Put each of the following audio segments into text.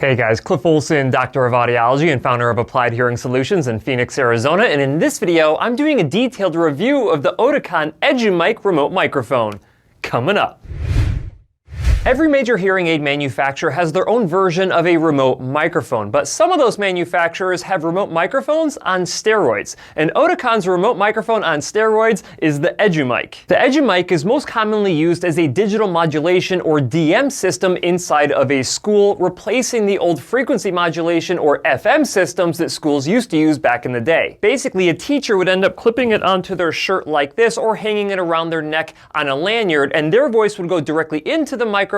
Hey guys, Cliff Olson, Doctor of Audiology and founder of Applied Hearing Solutions in Phoenix, Arizona, and in this video, I'm doing a detailed review of the Oticon EduMic remote microphone. Coming up. Every major hearing aid manufacturer has their own version of a remote microphone, but some of those manufacturers have remote microphones on steroids. And Oticon's remote microphone on steroids is the EduMic. The EduMic is most commonly used as a digital modulation or DM system inside of a school, replacing the old frequency modulation or FM systems that schools used to use back in the day. Basically, a teacher would end up clipping it onto their shirt like this or hanging it around their neck on a lanyard, and their voice would go directly into the microphone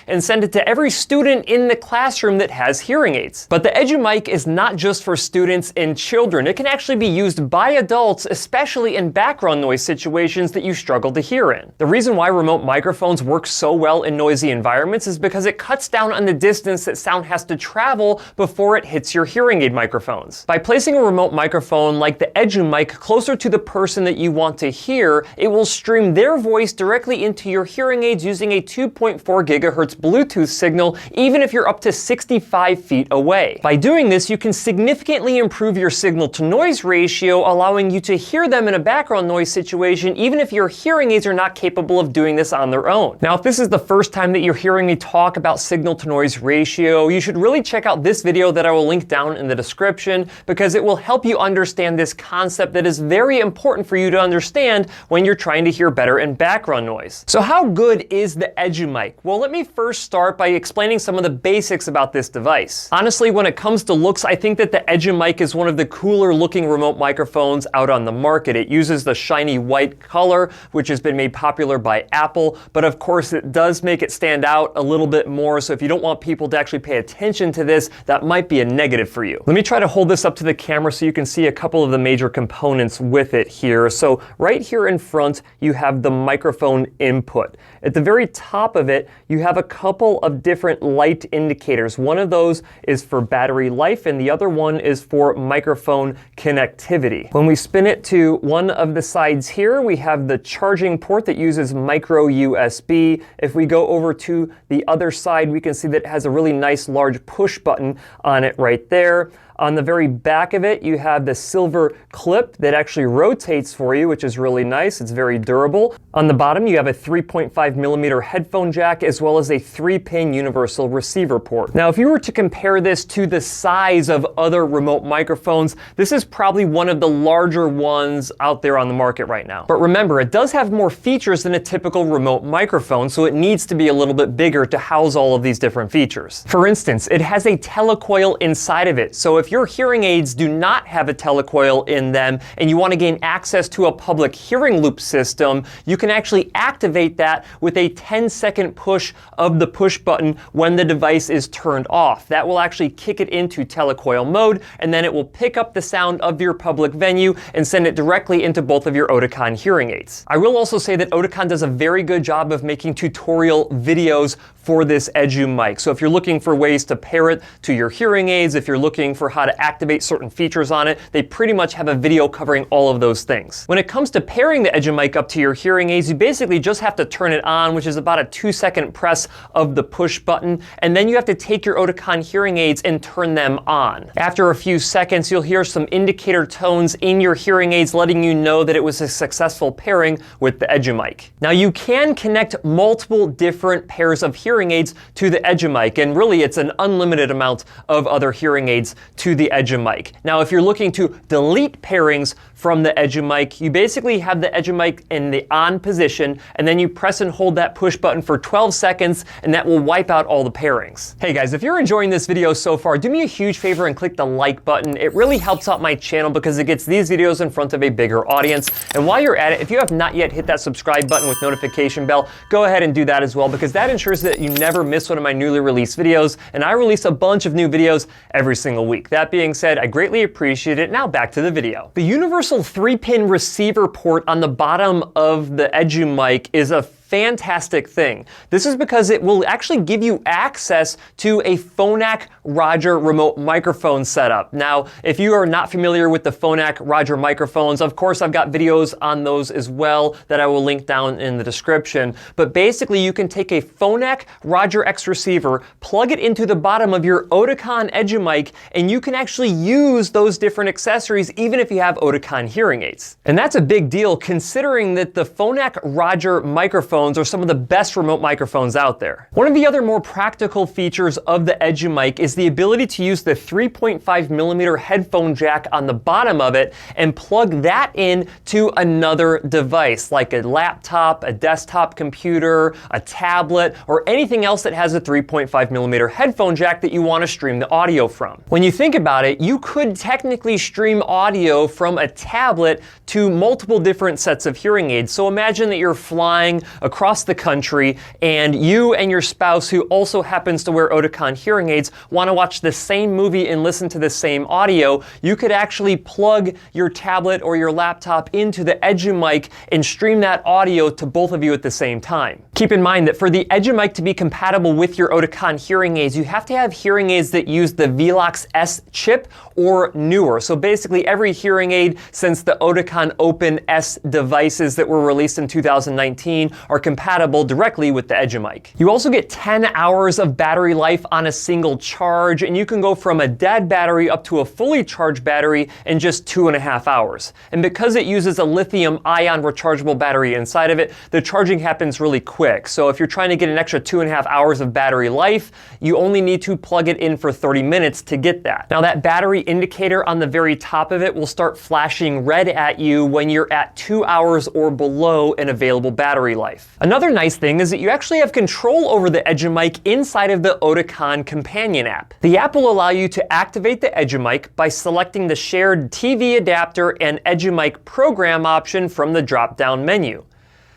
and send it to every student in the classroom that has hearing aids. But the EduMic is not just for students and children. It can actually be used by adults, especially in background noise situations that you struggle to hear in. The reason why remote microphones work so well in noisy environments is because it cuts down on the distance that sound has to travel before it hits your hearing aid microphones. By placing a remote microphone like the EduMic closer to the person that you want to hear, it will stream their voice directly into your hearing aids using a 2.4 gigahertz Bluetooth signal, even if you're up to 65 feet away. By doing this, you can significantly improve your signal to noise ratio, allowing you to hear them in a background noise situation, even if your hearing aids are not capable of doing this on their own. Now, if this is the first time that you're hearing me talk about signal to noise ratio, you should really check out this video that I will link down in the description, because it will help you understand this concept that is very important for you to understand when you're trying to hear better in background noise. So how good is the EduMic? Well, let me first start by explaining some of the basics about this device. Honestly, when it comes to looks, I think that the EduMic is one of the cooler looking remote microphones out on the market. It uses the shiny white color, which has been made popular by Apple, but of course it does make it stand out a little bit more, so if you don't want people to actually pay attention to this, that might be a negative for you. Let me try to hold this up to the camera so you can see a couple of the major components with it here. So right here in front, you have the microphone input. At the very top of it, you have a couple of different light indicators. One of those is for battery life and the other one is for microphone connectivity. When we spin it to one of the sides here, we have the charging port that uses micro USB. If we go over to the other side, we can see that it has a really nice large push button on it right there. On the very back of it, you have the silver clip that actually rotates for you, which is really nice. It's very durable. On the bottom, you have a 3.5 millimeter headphone jack, as well as a 3-pin universal receiver port. Now, if you were to compare this to the size of other remote microphones, this is probably one of the larger ones out there on the market right now. But remember, it does have more features than a typical remote microphone, so it needs to be a little bit bigger to house all of these different features. For instance, it has a telecoil inside of it, so if your hearing aids do not have a telecoil in them and you want to gain access to a public hearing loop system, you can actually activate that with a 10-second push of the push button when the device is turned off. That will actually kick it into telecoil mode, and then it will pick up the sound of your public venue and send it directly into both of your Oticon hearing aids. I will also say that Oticon does a very good job of making tutorial videos for this EduMic. So if you're looking for ways to pair it to your hearing aids, if you're looking for how to activate certain features on it, they pretty much have a video covering all of those things. When it comes to pairing the EduMic up to your hearing aids, you basically just have to turn it on, which is about a 2-second press of the push button, and then you have to take your Oticon hearing aids and turn them on. After a few seconds, you'll hear some indicator tones in your hearing aids letting you know that it was a successful pairing with the EduMic. Now, you can connect multiple different pairs of hearing aids to the EduMic, and really it's an unlimited amount of other hearing aids to the EduMic. Now, if you're looking to delete pairings from the EduMic, you basically have the EduMic in the on position, and then you press and hold that push button for 12 seconds, and that will wipe out all the pairings. Hey guys, if you're enjoying this video so far, do me a huge favor and click the like button. It really helps out my channel because it gets these videos in front of a bigger audience. And while you're at it, if you have not yet hit that subscribe button with notification bell, go ahead and do that as well, because that ensures that you never miss one of my newly released videos, and I release a bunch of new videos every single week. That being said, I greatly appreciate it. Now back to the video. The universal 3-pin receiver port on the bottom of the EduMic is a fantastic thing. This is because it will actually give you access to a Phonak Roger remote microphone setup. Now, if you are not familiar with the Phonak Roger microphones, of course I've got videos on those as well that I will link down in the description. But basically you can take a Phonak Roger X receiver, plug it into the bottom of your Oticon EduMic, and you can actually use those different accessories even if you have Oticon hearing aids. And that's a big deal considering that the Phonak Roger microphones are some of the best remote microphones out there. One of the other more practical features of the EduMic is the ability to use the 3.5mm headphone jack on the bottom of it and plug that in to another device like a laptop, a desktop computer, a tablet, or anything else that has a 3.5mm headphone jack that you want to stream the audio from. When you think about it, you could technically stream audio from a tablet to multiple different sets of hearing aids. So imagine that you're flying across the country and you and your spouse, who also happens to wear Oticon hearing aids, want to watch the same movie and listen to the same audio. You could actually plug your tablet or your laptop into the EduMic and stream that audio to both of you at the same time. Keep in mind that for the EduMic to be compatible with your Oticon hearing aids, you have to have hearing aids that use the Velox S chip or newer. So basically every hearing aid since the Oticon Open S devices that were released in 2019 are compatible directly with the EduMic. You also get 10 hours of battery life on a single charge, and you can go from a dead battery up to a fully charged battery in just 2.5 hours. And because it uses a lithium-ion rechargeable battery inside of it, the charging happens really quick. So if you're trying to get an extra 2.5 hours of battery life, you only need to plug it in for 30 minutes to get that. Now that battery indicator on the very top of it will start flashing red at you when you're at 2 hours or below an available battery life. Another nice thing is that you actually have control over the EduMic inside of the Oticon Companion App. The app will allow you to activate the EduMic by selecting the shared TV adapter and EduMic program option from the drop-down menu.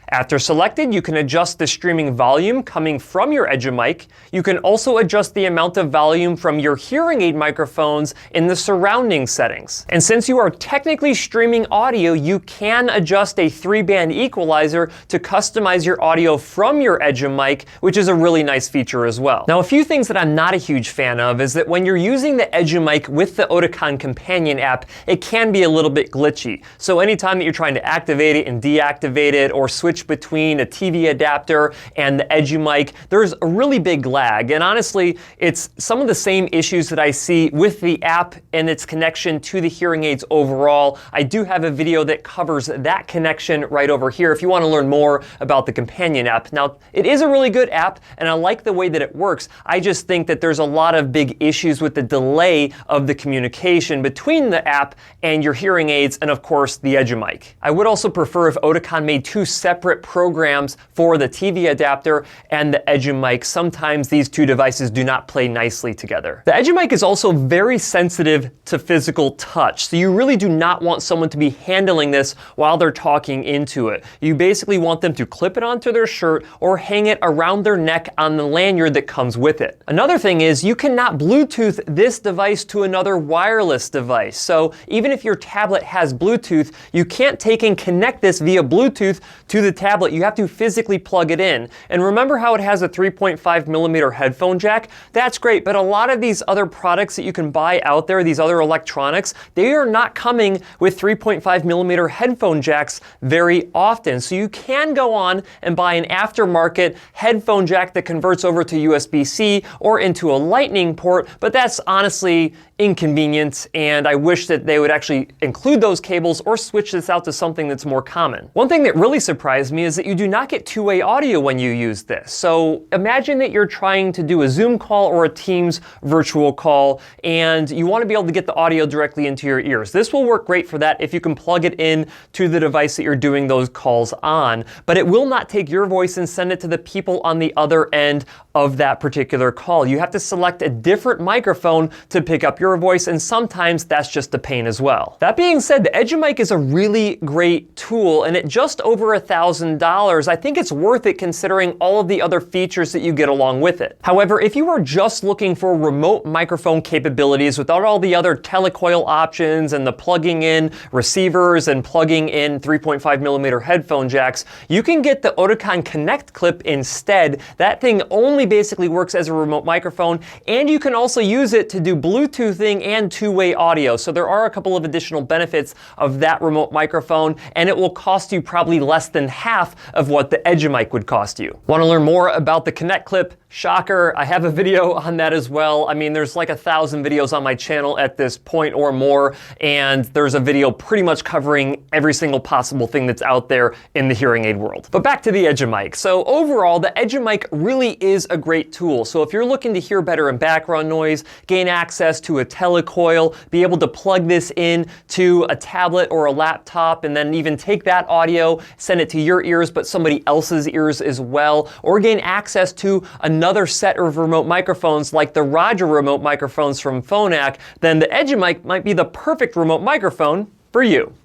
After selected, you can adjust the streaming volume coming from your EduMic. You can also adjust the amount of volume from your hearing aid microphones in the surrounding settings. And since you are technically streaming audio, you can adjust a 3-band equalizer to customize your audio from your EduMic, which is a really nice feature as well. Now, a few things that I'm not a huge fan of is that when you're using the EduMic with the Oticon Companion App, it can be a little bit glitchy. So anytime that you're trying to activate it and deactivate it or switch between a TV adapter and the EduMic, there's a really big lag. And honestly, it's some of the same issues that I see with the app and its connection to the hearing aids overall. I do have a video that covers that connection right over here if you want to learn more about the Companion App. Now, it is a really good app and I like the way that it works. I just think that there's a lot of big issues with the delay of the communication between the app and your hearing aids and of course the EduMic. I would also prefer if Oticon made two separate programs for the TV adapter and the EduMic. Sometimes these two devices do not play nicely together. The EduMic is also very sensitive to physical touch, so you really do not want someone to be handling this while they're talking into it. You basically want them to clip it onto their shirt or hang it around their neck on the lanyard that comes with it. Another thing is you cannot Bluetooth this device to another wireless device. So even if your tablet has Bluetooth, you can't take and connect this via Bluetooth to the tablet. You have to physically plug it in. And remember how it has a 3.5mm headphone jack? That's great, but a lot of these other products that you can buy out there, these other electronics, they are not coming with 3.5mm headphone jacks very often. So you can go on and buy an aftermarket headphone jack that converts over to USB-C or into a Lightning port, but that's honestly inconvenient, and I wish that they would actually include those cables or switch this out to something that's more common. One thing that really surprised me is that you do not get two-way audio when you use this. So imagine that you're trying to do a Zoom call or a Teams virtual call, and you want to be able to get the audio directly into your ears. This will work great for that if you can plug it in to the device that you're doing those calls on, but it will not take your voice and send it to the people on the other end of that particular call. You have to select a different microphone to pick up your voice, and sometimes that's just a pain as well. That being said, the EduMic is a really great tool, and at just over $1,000, $2,000, I think it's worth it considering all of the other features that you get along with it. However, if you are just looking for remote microphone capabilities without all the other telecoil options and the plugging in receivers and plugging in 3.5mm headphone jacks, you can get the Oticon Connect clip instead. That thing only basically works as a remote microphone, and you can also use it to do Bluetoothing and two-way audio. So there are a couple of additional benefits of that remote microphone, and it will cost you probably less than half of what the EduMic would cost you. Want to learn more about the Connect clip? Shocker, I have a video on that as well. I mean, there's like 1,000 videos on my channel at this point or more, and there's a video pretty much covering every single possible thing that's out there in the hearing aid world. But back to the EduMic. So overall, the EduMic really is a great tool. So if you're looking to hear better in background noise, gain access to a telecoil, be able to plug this in to a tablet or a laptop, and then even take that audio, send it to your ears, but somebody else's ears as well, or gain access to another set of remote microphones like the Roger remote microphones from Phonak, then the EduMic might be the perfect remote microphone for you.